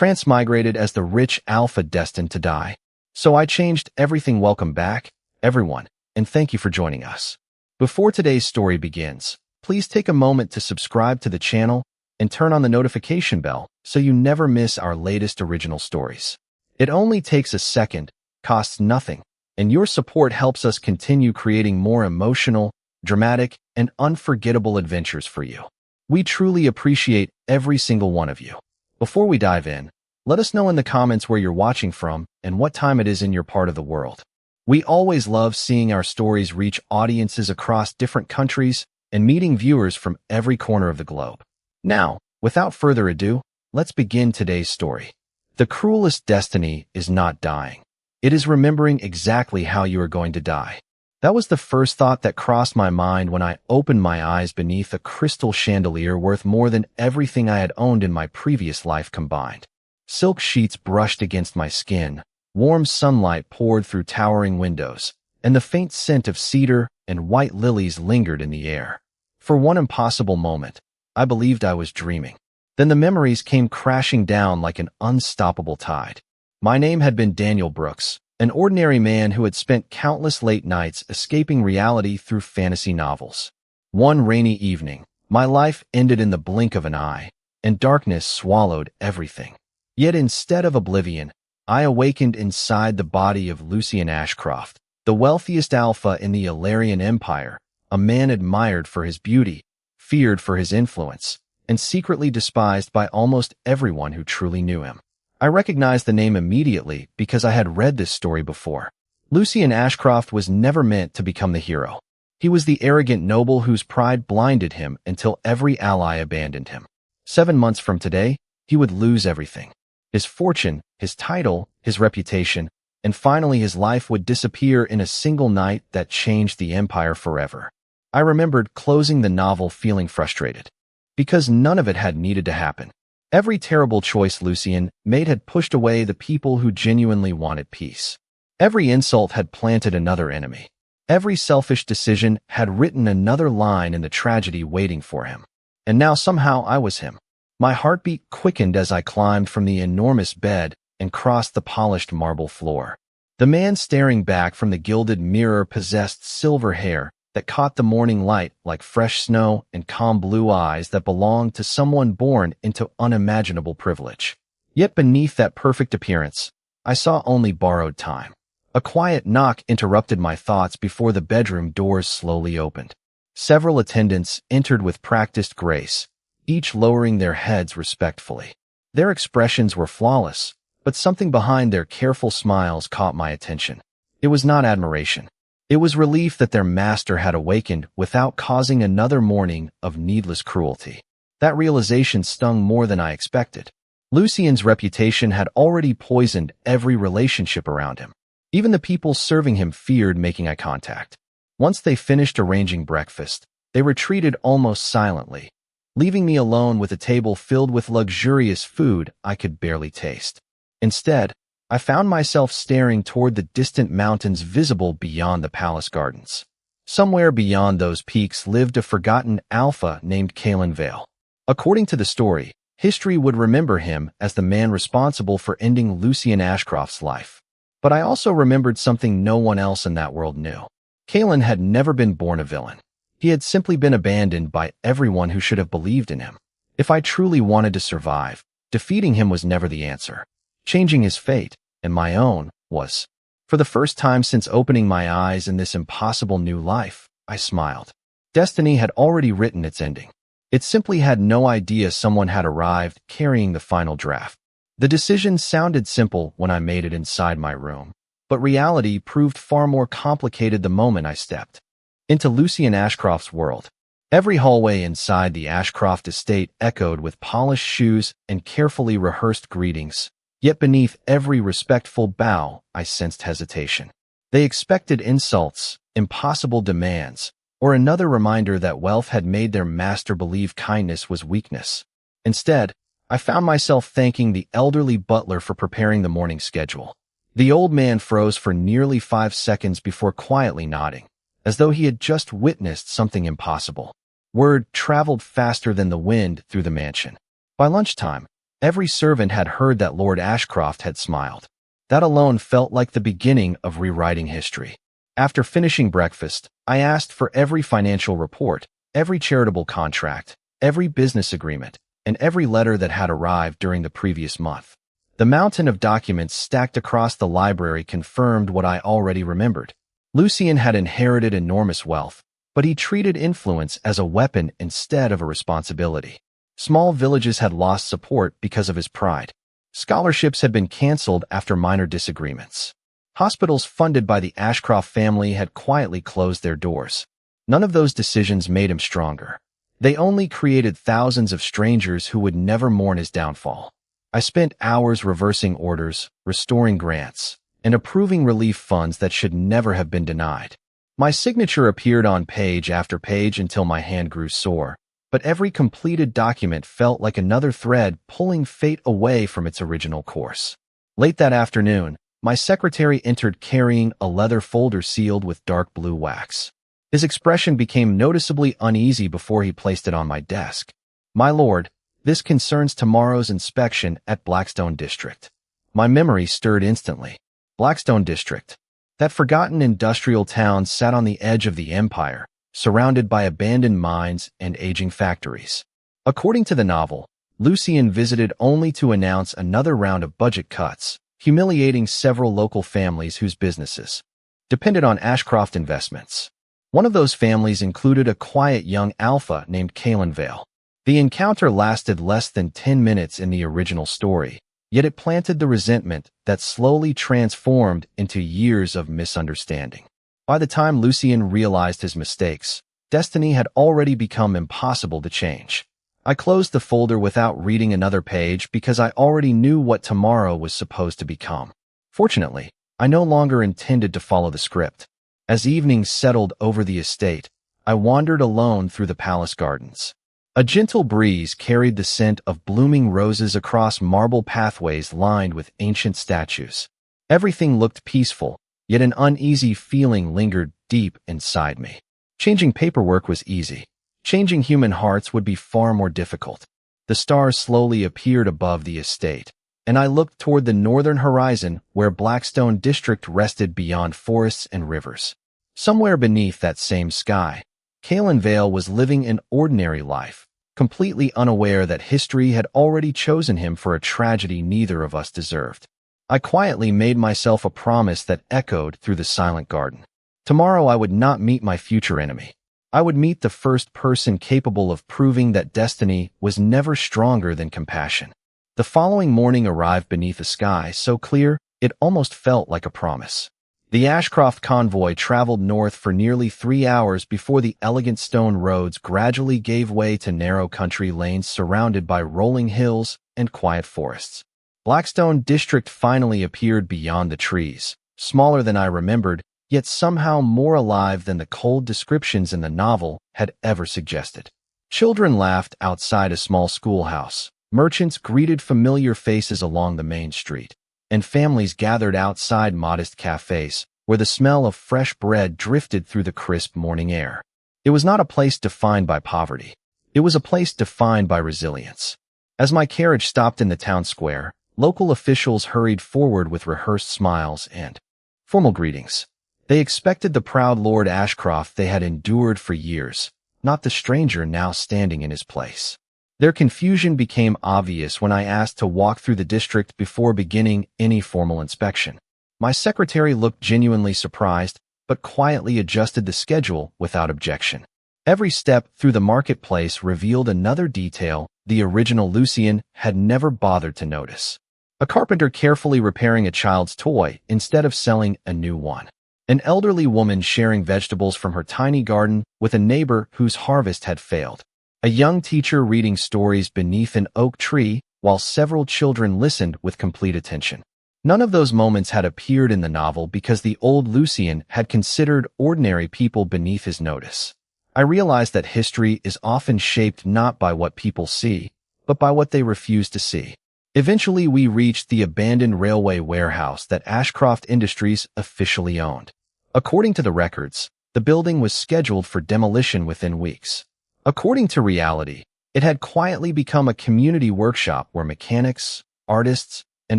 transmigrated as the rich alpha destined to die. So I changed everything. Welcome back, everyone, and thank you for joining us. Before today's story begins, please take a moment to subscribe to the channel and turn on the notification bell so you never miss our latest original stories. It only takes a second, costs nothing, and your support helps us continue creating more emotional, dramatic, and unforgettable adventures for you. We truly appreciate every single one of you. Before we dive in, let us know in the comments where you're watching from and what time it is in your part of the world. We always love seeing our stories reach audiences across different countries and meeting viewers from every corner of the globe. Now, without further ado, let's begin today's story. The cruelest destiny is not dying. It is remembering exactly how you are going to die. That was the first thought that crossed my mind when I opened my eyes beneath a crystal chandelier worth more than everything I had owned in my previous life combined. Silk sheets brushed against my skin, warm sunlight poured through towering windows, and the faint scent of cedar and white lilies lingered in the air. For one impossible moment, I believed I was dreaming. Then the memories came crashing down like an unstoppable tide. My name had been Daniel Brooks, an ordinary man who had spent countless late nights escaping reality through fantasy novels. One rainy evening, my life ended in the blink of an eye, and darkness swallowed everything. Yet instead of oblivion, I awakened inside the body of Lucian Ashcroft, the wealthiest alpha in the Illyrian Empire, a man admired for his beauty, feared for his influence, and secretly despised by almost everyone who truly knew him. I recognized the name immediately because I had read this story before. Lucian Ashcroft was never meant to become the hero. He was the arrogant noble whose pride blinded him until every ally abandoned him. 7 months from today, he would lose everything. His fortune, his title, his reputation, and finally his life would disappear in a single night that changed the empire forever. I remembered closing the novel feeling frustrated, because none of it had needed to happen. Every terrible choice Lucian made had pushed away the people who genuinely wanted peace. Every insult had planted another enemy. Every selfish decision had written another line in the tragedy waiting for him. And now somehow I was him. My heartbeat quickened as I climbed from the enormous bed and crossed the polished marble floor. The man staring back from the gilded mirror possessed silver hair that caught the morning light like fresh snow and calm blue eyes that belonged to someone born into unimaginable privilege. Yet beneath that perfect appearance, I saw only borrowed time. A quiet knock interrupted my thoughts before the bedroom doors slowly opened. Several attendants entered with practiced grace, each lowering their heads respectfully. Their expressions were flawless, but something behind their careful smiles caught my attention. It was not admiration. It was relief that their master had awakened without causing another morning of needless cruelty. That realization stung more than I expected. Lucian's reputation had already poisoned every relationship around him. Even the people serving him feared making eye contact. Once they finished arranging breakfast, they retreated almost silently, leaving me alone with a table filled with luxurious food I could barely taste. Instead, I found myself staring toward the distant mountains visible beyond the palace gardens. Somewhere beyond those peaks lived a forgotten alpha named Kalin Vale. According to the story, history would remember him as the man responsible for ending Lucian Ashcroft's life. But I also remembered something no one else in that world knew. Kalin had never been born a villain. He had simply been abandoned by everyone who should have believed in him. If I truly wanted to survive, defeating him was never the answer. Changing his fate, and my own, was. For the first time since opening my eyes in this impossible new life, I smiled. Destiny had already written its ending. It simply had no idea someone had arrived carrying the final draft. The decision sounded simple when I made it inside my room, but reality proved far more complicated the moment I stepped into Lucian Ashcroft's world. Every hallway inside the Ashcroft estate echoed with polished shoes and carefully rehearsed greetings. Yet beneath every respectful bow, I sensed hesitation. They expected insults, impossible demands, or another reminder that wealth had made their master believe kindness was weakness. Instead, I found myself thanking the elderly butler for preparing the morning schedule. The old man froze for nearly 5 seconds before quietly nodding, as though he had just witnessed something impossible. Word traveled faster than the wind through the mansion. By lunchtime, Every servant had heard that Lord Ashcroft had smiled. That alone felt like the beginning of rewriting history. After finishing breakfast, I asked for every financial report, every charitable contract, every business agreement, and every letter that had arrived during the previous month. The mountain of documents stacked across the library confirmed what I already remembered. Lucien had inherited enormous wealth, but he treated influence as a weapon instead of a responsibility. Small villages had lost support because of his pride. Scholarships had been canceled after minor disagreements. Hospitals funded by the Ashcroft family had quietly closed their doors. None of those decisions made him stronger. They only created thousands of strangers who would never mourn his downfall. I spent hours reversing orders, restoring grants, and approving relief funds that should never have been denied. My signature appeared on page after page until my hand grew sore, but every completed document felt like another thread pulling fate away from its original course. Late that afternoon, my secretary entered carrying a leather folder sealed with dark blue wax. His expression became noticeably uneasy before he placed it on my desk. "My lord, this concerns tomorrow's inspection at Blackstone District." My memory stirred instantly. Blackstone District. That forgotten industrial town sat on the edge of the empire, surrounded by abandoned mines and aging factories. According to the novel, Lucien visited only to announce another round of budget cuts, humiliating several local families whose businesses depended on Ashcroft investments. One of those families included a quiet young alpha named Kalin Vale. The encounter lasted less than 10 minutes in the original story, yet it planted the resentment that slowly transformed into years of misunderstanding. By the time Lucien realized his mistakes, destiny had already become impossible to change. I closed the folder without reading another page because I already knew what tomorrow was supposed to become. Fortunately, I no longer intended to follow the script. As evening settled over the estate, I wandered alone through the palace gardens. A gentle breeze carried the scent of blooming roses across marble pathways lined with ancient statues. Everything looked peaceful, yet an uneasy feeling lingered deep inside me. Changing paperwork was easy. Changing human hearts would be far more difficult. The stars slowly appeared above the estate, and I looked toward the northern horizon where Blackstone District rested beyond forests and rivers. Somewhere beneath that same sky, Kalin Vale was living an ordinary life, completely unaware that history had already chosen him for a tragedy neither of us deserved. I quietly made myself a promise that echoed through the silent garden. Tomorrow I would not meet my future enemy. I would meet the first person capable of proving that destiny was never stronger than compassion. The following morning arrived beneath a sky so clear it almost felt like a promise. The Ashcroft convoy traveled north for nearly 3 hours before the elegant stone roads gradually gave way to narrow country lanes surrounded by rolling hills and quiet forests. Blackstone District finally appeared beyond the trees, smaller than I remembered, yet somehow more alive than the cold descriptions in the novel had ever suggested. Children laughed outside a small schoolhouse, merchants greeted familiar faces along the main street, and families gathered outside modest cafes, where the smell of fresh bread drifted through the crisp morning air. It was not a place defined by poverty. It was a place defined by resilience. As my carriage stopped in the town square, local officials hurried forward with rehearsed smiles and formal greetings. They expected the proud Lord Ashcroft they had endured for years, not the stranger now standing in his place. Their confusion became obvious when I asked to walk through the district before beginning any formal inspection. My secretary looked genuinely surprised, but quietly adjusted the schedule without objection. Every step through the marketplace revealed another detail the original Lucien had never bothered to notice. A carpenter carefully repairing a child's toy instead of selling a new one. An elderly woman sharing vegetables from her tiny garden with a neighbor whose harvest had failed. A young teacher reading stories beneath an oak tree while several children listened with complete attention. None of those moments had appeared in the novel because the old Lucien had considered ordinary people beneath his notice. I realized that history is often shaped not by what people see, but by what they refuse to see. Eventually, we reached the abandoned railway warehouse that Ashcroft Industries officially owned. According to the records, the building was scheduled for demolition within weeks. According to reality, It had quietly become a community workshop where mechanics, artists, and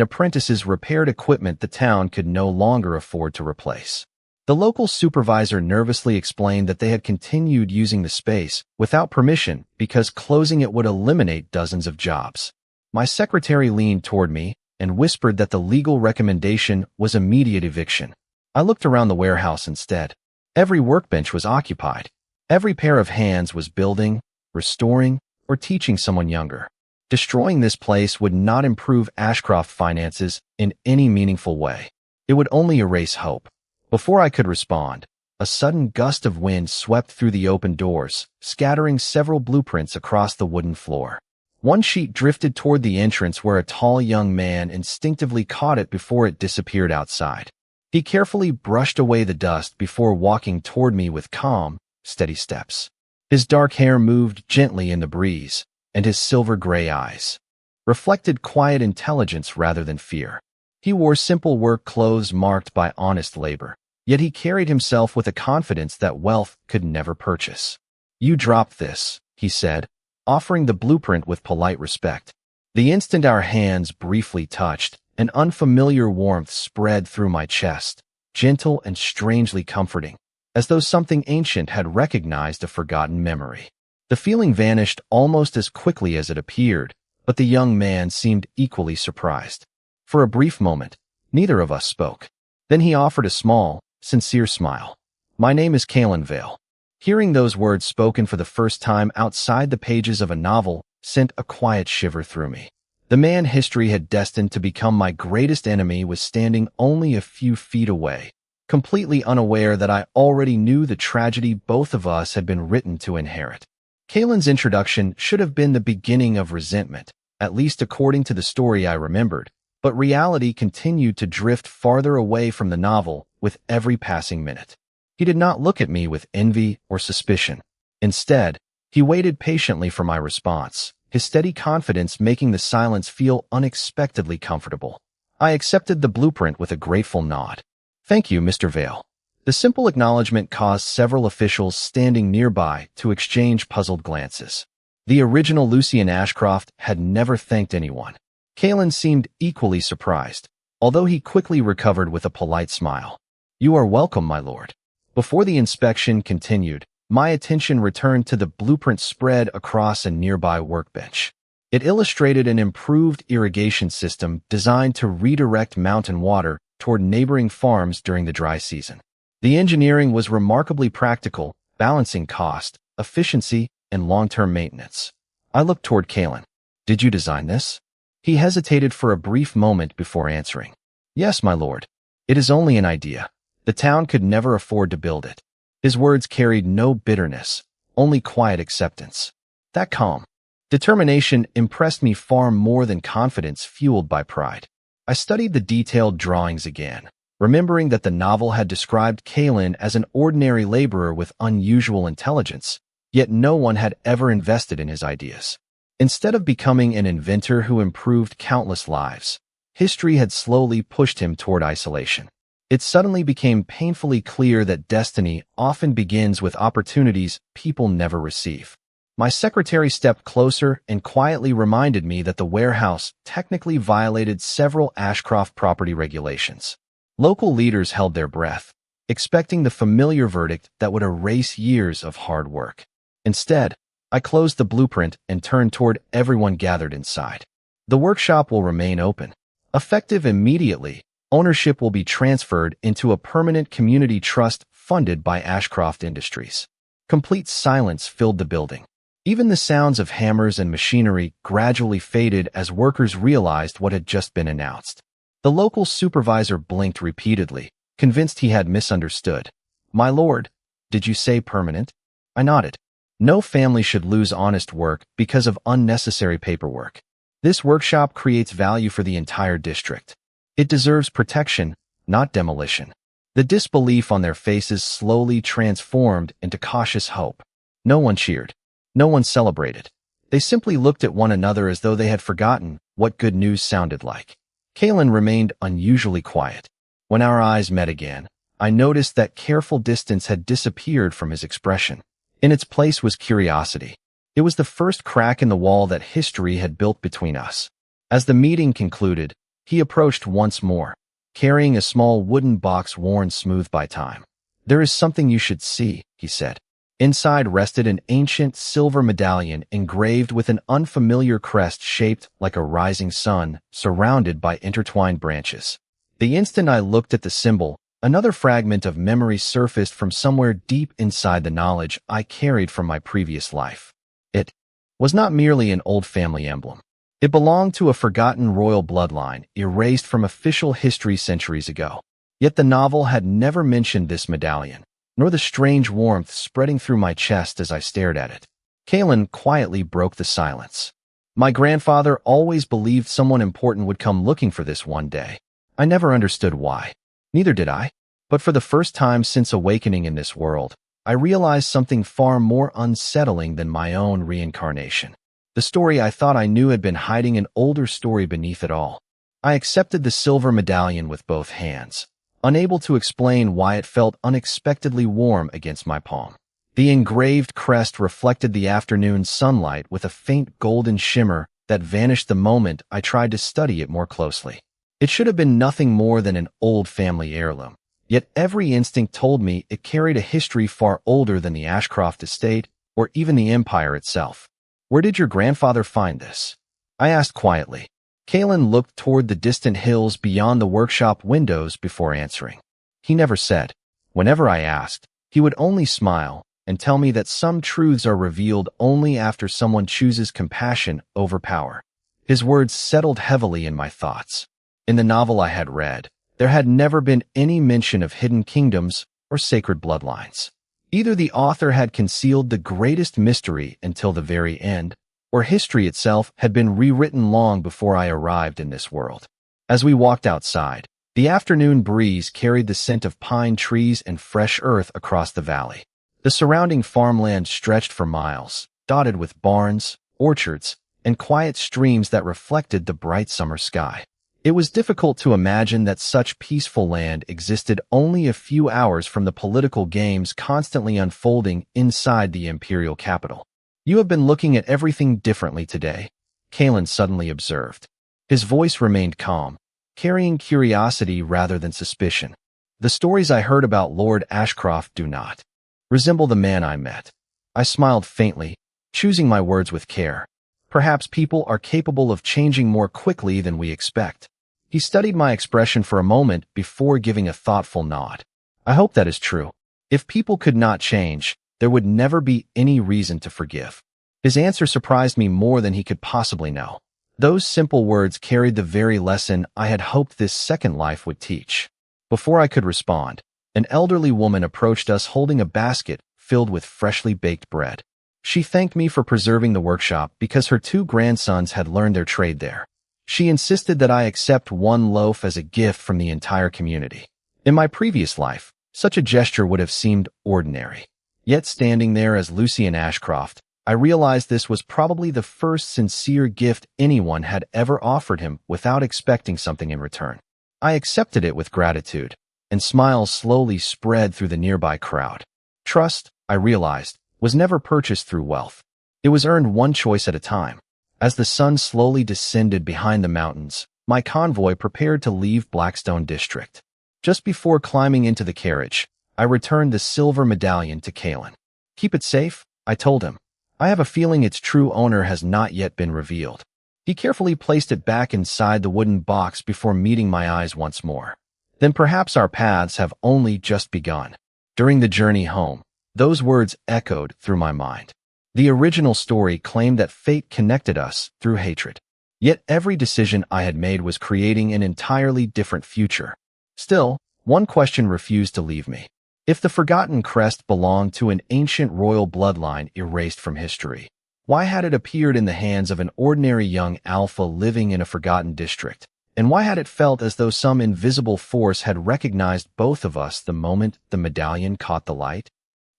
apprentices repaired equipment the town could no longer afford to replace. The local supervisor nervously explained that they had continued using the space without permission because closing it would eliminate dozens of jobs. My secretary leaned toward me and whispered that the legal recommendation was immediate eviction. I looked around the warehouse instead. Every workbench was occupied. Every pair of hands was building, restoring, or teaching someone younger. Destroying this place would not improve Ashcroft finances in any meaningful way. It would only erase hope. Before I could respond, a sudden gust of wind swept through the open doors, scattering several blueprints across the wooden floor. One sheet drifted toward the entrance where a tall young man instinctively caught it before it disappeared outside. He carefully brushed away the dust before walking toward me with calm, steady steps. His dark hair moved gently in the breeze, and his silver-gray eyes reflected quiet intelligence rather than fear. He wore simple work clothes marked by honest labor, yet he carried himself with a confidence that wealth could never purchase. "You dropped this," he said, offering the blueprint with polite respect. The instant our hands briefly touched, an unfamiliar warmth spread through my chest, gentle and strangely comforting, as though something ancient had recognized a forgotten memory. The feeling vanished almost as quickly as it appeared, but the young man seemed equally surprised. For a brief moment, neither of us spoke. Then he offered a small, sincere smile. "My name is Kalin Vale." Hearing those words spoken for the first time outside the pages of a novel sent a quiet shiver through me. The man history had destined to become my greatest enemy was standing only a few feet away, completely unaware that I already knew the tragedy both of us had been written to inherit. Kalin's introduction should have been the beginning of resentment, at least according to the story I remembered, but reality continued to drift farther away from the novel with every passing minute. He did not look at me with envy or suspicion. Instead, he waited patiently for my response, his steady confidence making the silence feel unexpectedly comfortable. I accepted the blueprint with a grateful nod. "Thank you, Mr. Vale." The simple acknowledgement caused several officials standing nearby to exchange puzzled glances. The original Lucian Ashcroft had never thanked anyone. Kalin seemed equally surprised, although he quickly recovered with a polite smile. "You are welcome, my lord." Before the inspection continued, my attention returned to the blueprint spread across a nearby workbench. It illustrated an improved irrigation system designed to redirect mountain water toward neighboring farms during the dry season. The engineering was remarkably practical, balancing cost, efficiency, and long-term maintenance. I looked toward Kalin. "Did you design this?" He hesitated for a brief moment before answering. "Yes, my lord. It is only an idea. The town could never afford to build it." His words carried no bitterness, only quiet acceptance. That calm determination impressed me far more than confidence fueled by pride. I studied the detailed drawings again, remembering that the novel had described Kalin as an ordinary laborer with unusual intelligence, yet no one had ever invested in his ideas. Instead of becoming an inventor who improved countless lives, history had slowly pushed him toward isolation. It suddenly became painfully clear that destiny often begins with opportunities people never receive. My secretary stepped closer and quietly reminded me that the warehouse technically violated several Ashcroft property regulations. Local leaders held their breath, expecting the familiar verdict that would erase years of hard work. Instead, I closed the blueprint and turned toward everyone gathered inside. "The workshop will remain open. Effective immediately, ownership will be transferred into a permanent community trust funded by Ashcroft Industries." Complete silence filled the building. Even the sounds of hammers and machinery gradually faded as workers realized what had just been announced. The local supervisor blinked repeatedly, convinced he had misunderstood. "My lord, did you say permanent?" I nodded. No family should lose honest work because of unnecessary paperwork. This workshop creates value for the entire district. It deserves protection, not demolition. The disbelief on their faces slowly transformed into cautious hope. No one cheered. No one celebrated. They simply looked at one another as though they had forgotten what good news sounded like. Kalin remained unusually quiet. When our eyes met again, I noticed that careful distance had disappeared from his expression. In its place was curiosity. It was the first crack in the wall that history had built between us. As the meeting concluded, he approached once more, carrying a small wooden box worn smooth by time. "There is something you should see," he said. Inside rested an ancient silver medallion engraved with an unfamiliar crest shaped like a rising sun, surrounded by intertwined branches. The instant I looked at the symbol, another fragment of memory surfaced from somewhere deep inside the knowledge I carried from my previous life. It was not merely an old family emblem. It belonged to a forgotten royal bloodline, erased from official history centuries ago. Yet the novel had never mentioned this medallion, nor the strange warmth spreading through my chest as I stared at it. Kalin quietly broke the silence. "My grandfather always believed someone important would come looking for this one day. I never understood why. Neither did I. But for the first time since awakening in this world, I realized something far more unsettling than my own reincarnation. The story I thought I knew had been hiding an older story beneath it all. I accepted the silver medallion with both hands, unable to explain why it felt unexpectedly warm against my palm. The engraved crest reflected the afternoon sunlight with a faint golden shimmer that vanished the moment I tried to study it more closely. It should have been nothing more than an old family heirloom. Yet every instinct told me it carried a history far older than the Ashcroft estate or even the empire itself. "Where did your grandfather find this?" I asked quietly. Kalin looked toward the distant hills beyond the workshop windows before answering. He never said. Whenever I asked, he would only smile and tell me that some truths are revealed only after someone chooses compassion over power. His words settled heavily in my thoughts. In the novel I had read, there had never been any mention of hidden kingdoms or sacred bloodlines. Either the author had concealed the greatest mystery until the very end, or history itself had been rewritten long before I arrived in this world. As we walked outside, the afternoon breeze carried the scent of pine trees and fresh earth across the valley. The surrounding farmland stretched for miles, dotted with barns, orchards, and quiet streams that reflected the bright summer sky. It was difficult to imagine that such peaceful land existed only a few hours from the political games constantly unfolding inside the imperial capital. "You have been looking at everything differently today," Kalin suddenly observed. His voice remained calm, carrying curiosity rather than suspicion. "The stories I heard about Lord Ashcroft do not resemble the man I met." I smiled faintly, choosing my words with care. "Perhaps people are capable of changing more quickly than we expect." He studied my expression for a moment before giving a thoughtful nod. "I hope that is true. If people could not change, there would never be any reason to forgive." His answer surprised me more than he could possibly know. Those simple words carried the very lesson I had hoped this second life would teach. Before I could respond, an elderly woman approached us holding a basket filled with freshly baked bread. She thanked me for preserving the workshop because her 2 grandsons had learned their trade there. She insisted that I accept one loaf as a gift from the entire community. In my previous life, such a gesture would have seemed ordinary. Yet standing there as Lucian Ashcroft, I realized this was probably the first sincere gift anyone had ever offered him without expecting something in return. I accepted it with gratitude, and smiles slowly spread through the nearby crowd. Trust, I realized, was never purchased through wealth. It was earned one choice at a time. As the sun slowly descended behind the mountains, my convoy prepared to leave Blackstone district. Just before climbing into the carriage, I returned the silver medallion to Kalin. "Keep it safe," I told him. "I have a feeling its true owner has not yet been revealed." He carefully placed it back inside the wooden box before meeting my eyes once more. "Then perhaps our paths have only just begun." During the journey home, those words echoed through my mind. The original story claimed that fate connected us through hatred. Yet every decision I had made was creating an entirely different future. Still, one question refused to leave me. If the forgotten crest belonged to an ancient royal bloodline erased from history, why had it appeared in the hands of an ordinary young alpha living in a forgotten district? And why had it felt as though some invisible force had recognized both of us the moment the medallion caught the light?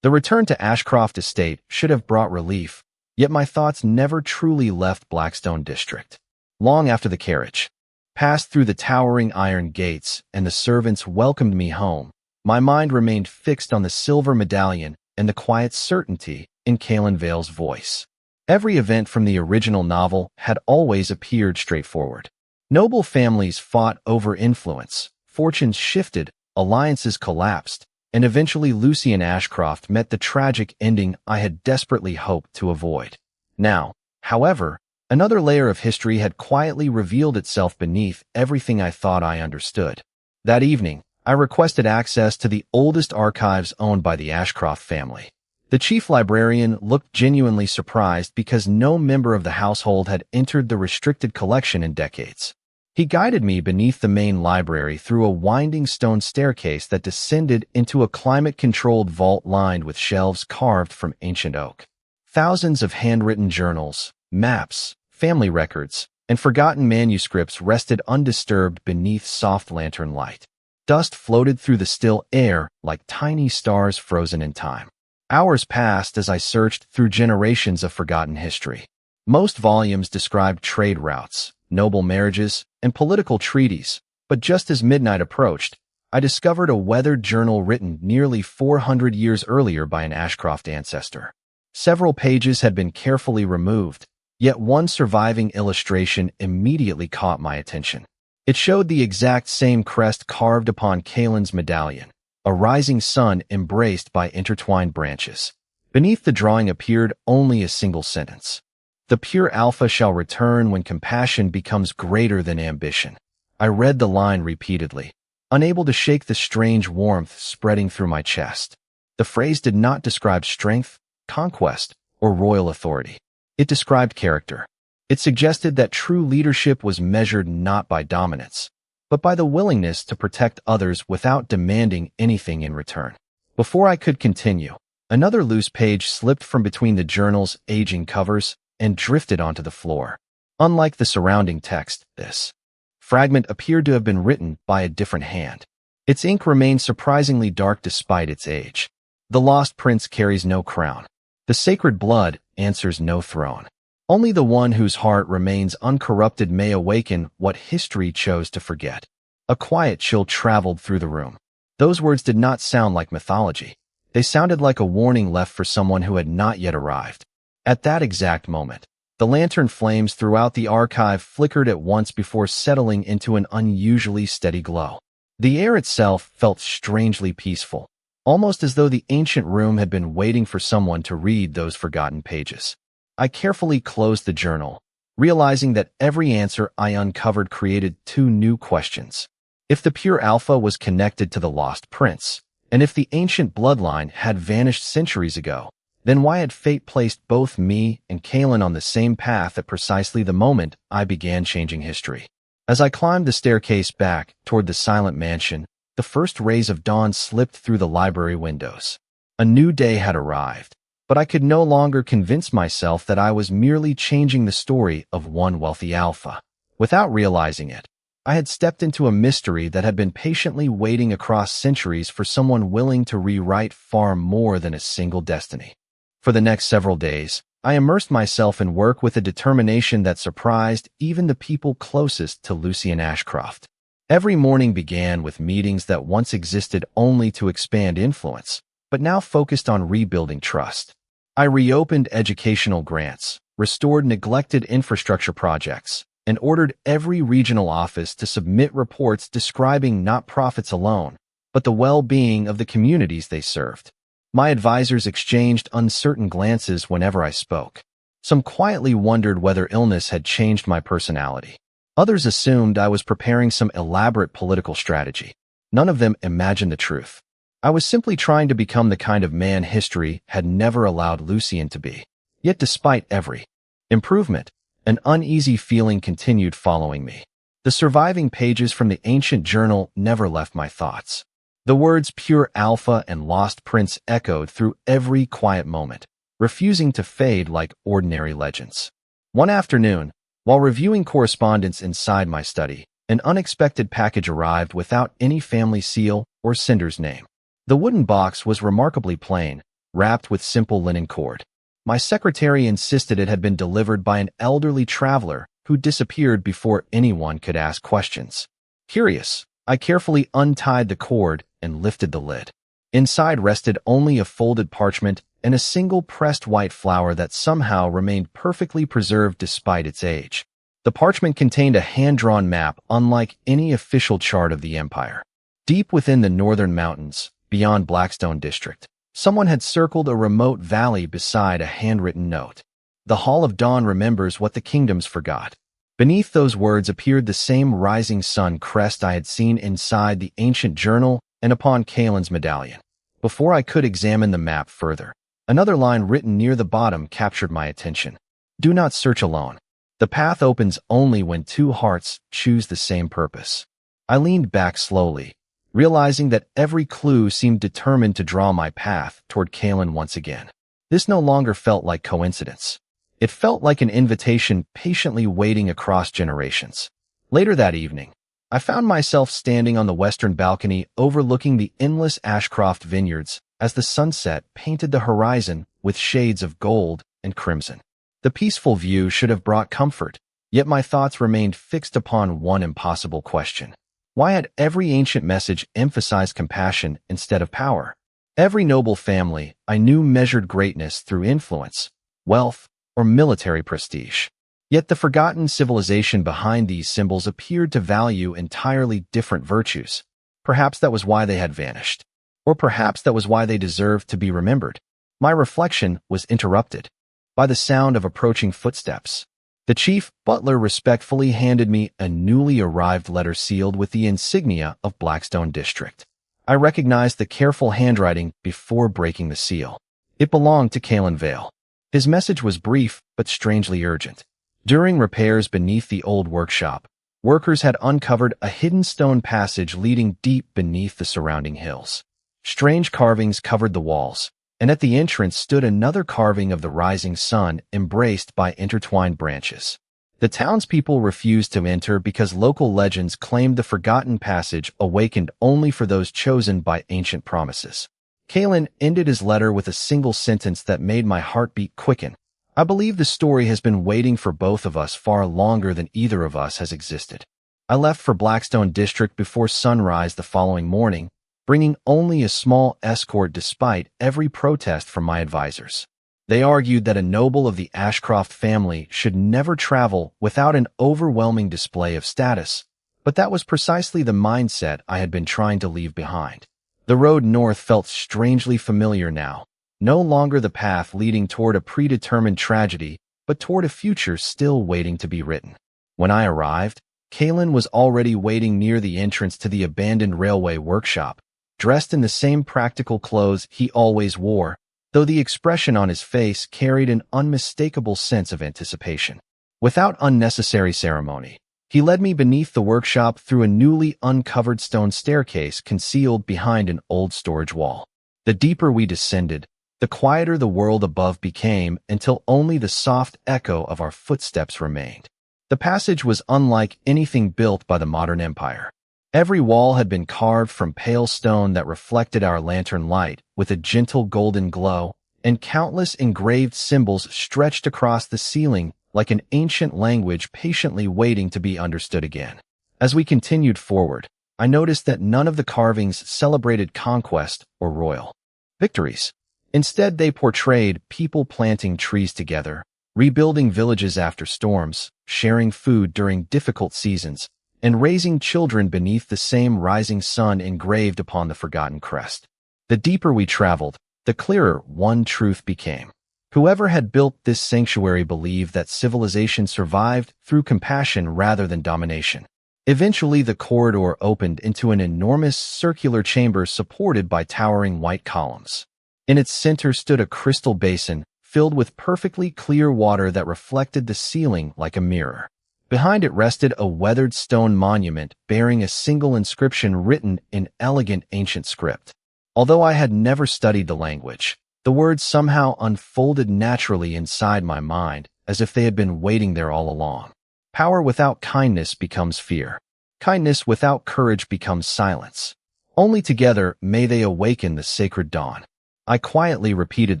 The return to Ashcroft Estate should have brought relief, yet my thoughts never truly left Blackstone District. Long after the carriage passed through the towering iron gates and the servants welcomed me home, my mind remained fixed on the silver medallion and the quiet certainty in Kalin Vale's voice. Every event from the original novel had always appeared straightforward. Noble families fought over influence, fortunes shifted, alliances collapsed, and eventually Lucian Ashcroft met the tragic ending I had desperately hoped to avoid. Now, however, another layer of history had quietly revealed itself beneath everything I thought I understood. That evening, I requested access to the oldest archives owned by the Ashcroft family. The chief librarian looked genuinely surprised because no member of the household had entered the restricted collection in decades. He guided me beneath the main library through a winding stone staircase that descended into a climate-controlled vault lined with shelves carved from ancient oak. Thousands of handwritten journals, maps, family records, and forgotten manuscripts rested undisturbed beneath soft lantern light. Dust floated through the still air like tiny stars frozen in time. Hours passed as I searched through generations of forgotten history. Most volumes described trade routes, noble marriages, and political treaties, but just as midnight approached, I discovered a weathered journal written nearly 400 years earlier by an Ashcroft ancestor. Several pages had been carefully removed, yet one surviving illustration immediately caught my attention. It showed the exact same crest carved upon Kalin's medallion, a rising sun embraced by intertwined branches. Beneath the drawing appeared only a single sentence. The pure alpha shall return when compassion becomes greater than ambition. I read the line repeatedly, unable to shake the strange warmth spreading through my chest. The phrase did not describe strength, conquest, or royal authority. It described character. It suggested that true leadership was measured not by dominance, but by the willingness to protect others without demanding anything in return. Before I could continue, another loose page slipped from between the journal's aging covers and drifted onto the floor. Unlike the surrounding text, this fragment appeared to have been written by a different hand. Its ink remained surprisingly dark despite its age. The lost prince carries no crown. The sacred blood answers no throne. Only the one whose heart remains uncorrupted may awaken what history chose to forget. A quiet chill traveled through the room. Those words did not sound like mythology. They sounded like a warning left for someone who had not yet arrived. At that exact moment, the lantern flames throughout the archive flickered at once before settling into an unusually steady glow. The air itself felt strangely peaceful, almost as though the ancient room had been waiting for someone to read those forgotten pages. I carefully closed the journal, realizing that every answer I uncovered created two new questions. If the pure alpha was connected to the lost prince, and if the ancient bloodline had vanished centuries ago, then why had fate placed both me and Kalin on the same path at precisely the moment I began changing history? As I climbed the staircase back toward the silent mansion, the first rays of dawn slipped through the library windows. A new day had arrived, but I could no longer convince myself that I was merely changing the story of one wealthy alpha. Without realizing it, I had stepped into a mystery that had been patiently waiting across centuries for someone willing to rewrite far more than a single destiny. For the next several days, I immersed myself in work with a determination that surprised even the people closest to Lucian Ashcroft. Every morning began with meetings that once existed only to expand influence, but now focused on rebuilding trust. I reopened educational grants, restored neglected infrastructure projects, and ordered every regional office to submit reports describing not profits alone, but the well-being of the communities they served. My advisors exchanged uncertain glances whenever I spoke. Some quietly wondered whether illness had changed my personality. Others assumed I was preparing some elaborate political strategy. None of them imagined the truth. I was simply trying to become the kind of man history had never allowed Lucian to be. Yet despite every improvement, an uneasy feeling continued following me. The surviving pages from the ancient journal never left my thoughts. The words pure alpha and lost prince echoed through every quiet moment, refusing to fade like ordinary legends. One afternoon, while reviewing correspondence inside my study, an unexpected package arrived without any family seal or sender's name. The wooden box was remarkably plain, wrapped with simple linen cord. My secretary insisted it had been delivered by an elderly traveler who disappeared before anyone could ask questions. Curious, I carefully untied the cord and lifted the lid. Inside rested only a folded parchment and a single pressed white flower that somehow remained perfectly preserved despite its age. The parchment contained a hand-drawn map unlike any official chart of the empire. Deep within the northern mountains, beyond Blackstone district, someone had circled a remote valley beside a handwritten note. The Hall of Dawn remembers what the kingdoms forgot. Beneath those words appeared the same rising sun crest I had seen inside the ancient journal and upon Kalin's medallion. Before I could examine the map further, another line written near the bottom captured my attention. Do not search alone. The path opens only when two hearts choose the same purpose. I leaned back slowly, realizing that every clue seemed determined to draw my path toward Kalin once again. This no longer felt like coincidence. It felt like an invitation patiently waiting across generations. Later that evening, I found myself standing on the western balcony overlooking the endless Ashcroft vineyards as the sunset painted the horizon with shades of gold and crimson. The peaceful view should have brought comfort, yet my thoughts remained fixed upon one impossible question. Why had every ancient message emphasized compassion instead of power? Every noble family I knew measured greatness through influence, wealth, or military prestige. Yet the forgotten civilization behind these symbols appeared to value entirely different virtues. Perhaps that was why they had vanished. Or perhaps that was why they deserved to be remembered. My reflection was interrupted by the sound of approaching footsteps. The chief butler respectfully handed me a newly arrived letter sealed with the insignia of Blackstone district. I recognized the careful handwriting before breaking the seal. It belonged to Kalin Vale. His message was brief but strangely urgent. During repairs beneath the old workshop, workers had uncovered a hidden stone passage leading deep beneath the surrounding hills. Strange carvings covered the walls, and at the entrance stood another carving of the rising sun embraced by intertwined branches. The townspeople refused to enter because local legends claimed the forgotten passage awakened only for those chosen by ancient promises. Kalin ended his letter with a single sentence that made my heartbeat quicken. I believe the story has been waiting for both of us far longer than either of us has existed. I left for Blackstone district before sunrise the following morning, bringing only a small escort despite every protest from my advisors. They argued that a noble of the Ashcroft family should never travel without an overwhelming display of status, but that was precisely the mindset I had been trying to leave behind. The road north felt strangely familiar now, no longer the path leading toward a predetermined tragedy, but toward a future still waiting to be written. When I arrived, Kalin was already waiting near the entrance to the abandoned railway workshop, dressed in the same practical clothes he always wore, though the expression on his face carried an unmistakable sense of anticipation. Without unnecessary ceremony, he led me beneath the workshop through a newly uncovered stone staircase concealed behind an old storage wall. The deeper we descended, the quieter the world above became until only the soft echo of our footsteps remained. The passage was unlike anything built by the modern empire. Every wall had been carved from pale stone that reflected our lantern light with a gentle golden glow, and countless engraved symbols stretched across the ceiling like an ancient language patiently waiting to be understood again. As we continued forward, I noticed that none of the carvings celebrated conquest or royal victories. Instead, they portrayed people planting trees together, rebuilding villages after storms, sharing food during difficult seasons, and raising children beneath the same rising sun engraved upon the forgotten crest. The deeper we traveled, the clearer one truth became. Whoever had built this sanctuary believed that civilization survived through compassion rather than domination. Eventually, the corridor opened into an enormous circular chamber supported by towering white columns. In its center stood a crystal basin filled with perfectly clear water that reflected the ceiling like a mirror. Behind it rested a weathered stone monument bearing a single inscription written in elegant ancient script. Although I had never studied the language, the words somehow unfolded naturally inside my mind as if they had been waiting there all along. Power without kindness becomes fear. Kindness without courage becomes silence. Only together may they awaken the sacred dawn. I quietly repeated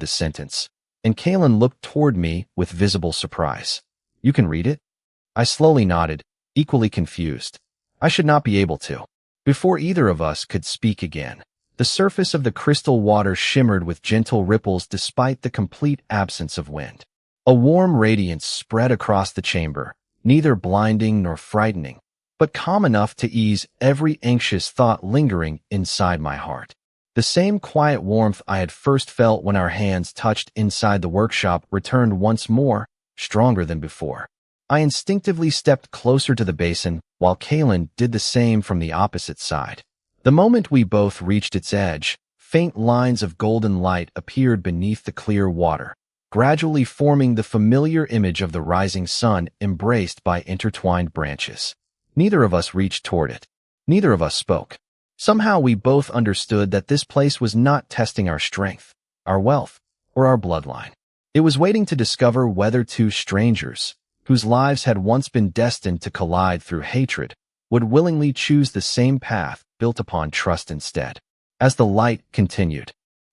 the sentence, and Kalin looked toward me with visible surprise. You can read it? I slowly nodded, equally confused. I should not be able to. Before either of us could speak again, The surface of the crystal water shimmered with gentle ripples despite the complete absence of wind. A warm radiance spread across the chamber, neither blinding nor frightening, but calm enough to ease every anxious thought lingering inside my heart. The same quiet warmth I had first felt when our hands touched inside the workshop returned once more, stronger than before. I instinctively stepped closer to the basin, while Kalin did the same from the opposite side. The moment we both reached its edge, faint lines of golden light appeared beneath the clear water, gradually forming the familiar image of the rising sun embraced by intertwined branches. Neither of us reached toward it. Neither of us spoke. Somehow we both understood that this place was not testing our strength, our wealth, or our bloodline. It was waiting to discover whether two strangers, whose lives had once been destined to collide through hatred, would willingly choose the same path built upon trust instead. As the light continued,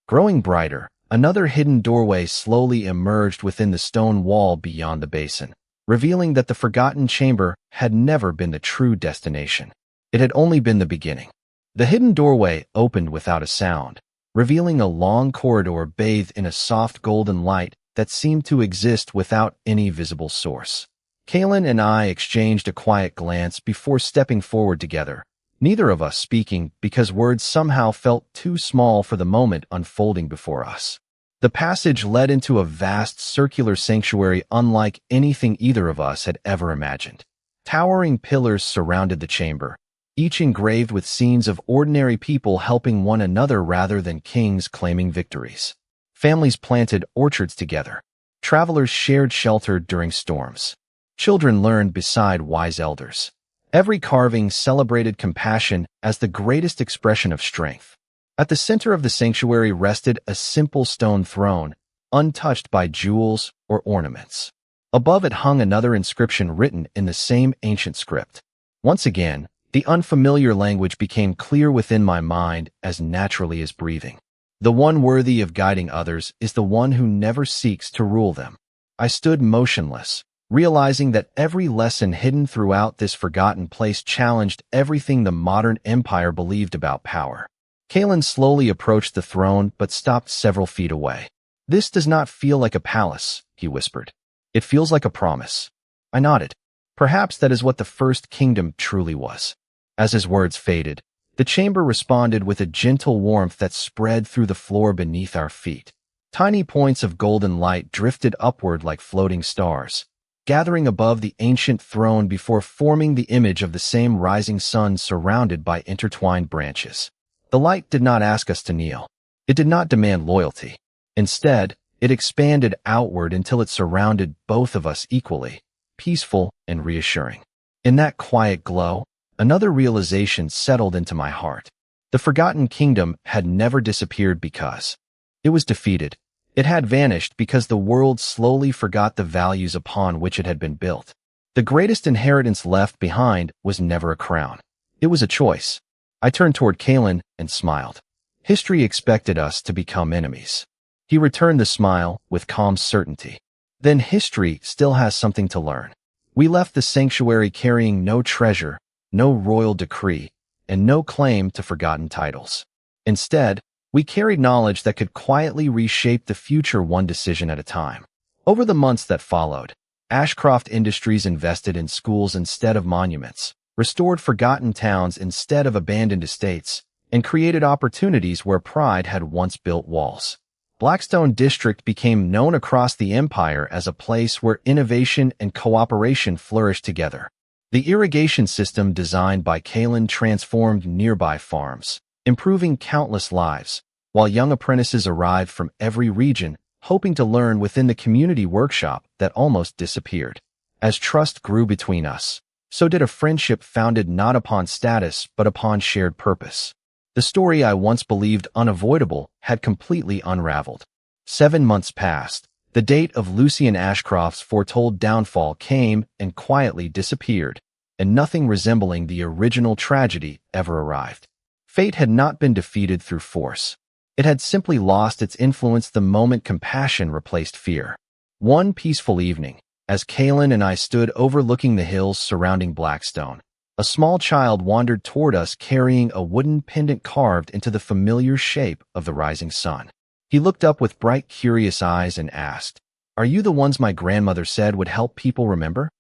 growing brighter, another hidden doorway slowly emerged within the stone wall beyond the basin, revealing that the forgotten chamber had never been the true destination. It had only been the beginning. The hidden doorway opened without a sound, revealing a long corridor bathed in a soft golden light that seemed to exist without any visible source. Kalin and I exchanged a quiet glance before stepping forward together, neither of us speaking because words somehow felt too small for the moment unfolding before us. The passage led into a vast circular sanctuary unlike anything either of us had ever imagined. Towering pillars surrounded the chamber, each engraved with scenes of ordinary people helping one another rather than kings claiming victories. Families planted orchards together. Travelers shared shelter during storms. Children learned beside wise elders. Every carving celebrated compassion as the greatest expression of strength. At the center of the sanctuary rested a simple stone throne, untouched by jewels or ornaments. Above it hung another inscription written in the same ancient script. Once again, the unfamiliar language became clear within my mind as naturally as breathing. The one worthy of guiding others is the one who never seeks to rule them. I stood motionless, realizing that every lesson hidden throughout this forgotten place challenged everything the modern empire believed about power. Kalin slowly approached the throne but stopped several feet away. "This does not feel like a palace," he whispered. "It feels like a promise." I nodded. Perhaps that is what the first kingdom truly was. As his words faded, the chamber responded with a gentle warmth that spread through the floor beneath our feet. Tiny points of golden light drifted upward like floating stars, gathering above the ancient throne before forming the image of the same rising sun surrounded by intertwined branches. The light did not ask us to kneel. It did not demand loyalty. Instead, it expanded outward until it surrounded both of us equally, peaceful and reassuring. In that quiet glow, another realization settled into my heart. The forgotten kingdom had never disappeared because it was defeated. It had vanished because the world slowly forgot the values upon which it had been built. The greatest inheritance left behind was never a crown. It was a choice. I turned toward Kalin and smiled. History expected us to become enemies. He returned the smile with calm certainty. Then history still has something to learn. We left the sanctuary carrying no treasure, no royal decree, and no claim to forgotten titles. Instead, we carried knowledge that could quietly reshape the future one decision at a time. Over the months that followed, Ashcroft Industries invested in schools instead of monuments, restored forgotten towns instead of abandoned estates, and created opportunities where pride had once built walls. Blackstone District became known across the empire as a place where innovation and cooperation flourished together. The irrigation system designed by Kalin transformed nearby farms, improving countless lives, while young apprentices arrived from every region, hoping to learn within the community workshop that almost disappeared. As trust grew between us, so did a friendship founded not upon status but upon shared purpose. The story I once believed unavoidable had completely unraveled. 7 months passed. The date of Lucien Ashcroft's foretold downfall came and quietly disappeared, and nothing resembling the original tragedy ever arrived. Fate had not been defeated through force. It had simply lost its influence the moment compassion replaced fear. One peaceful evening, as Kalin and I stood overlooking the hills surrounding Blackstone, A small child wandered toward us carrying a wooden pendant carved into the familiar shape of the rising sun. He looked up with bright, curious eyes and asked, "Are you the ones my grandmother said would help people remember?"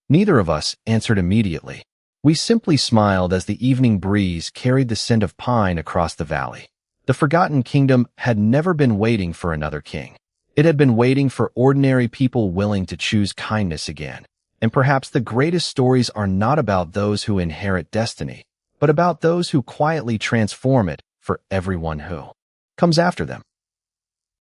Neither of us answered immediately. We simply smiled as the evening breeze carried the scent of pine across the valley. The Forgotten Kingdom had never been waiting for another king. It had been waiting for ordinary people willing to choose kindness again. And perhaps the greatest stories are not about those who inherit destiny, but about those who quietly transform it for everyone who comes after them.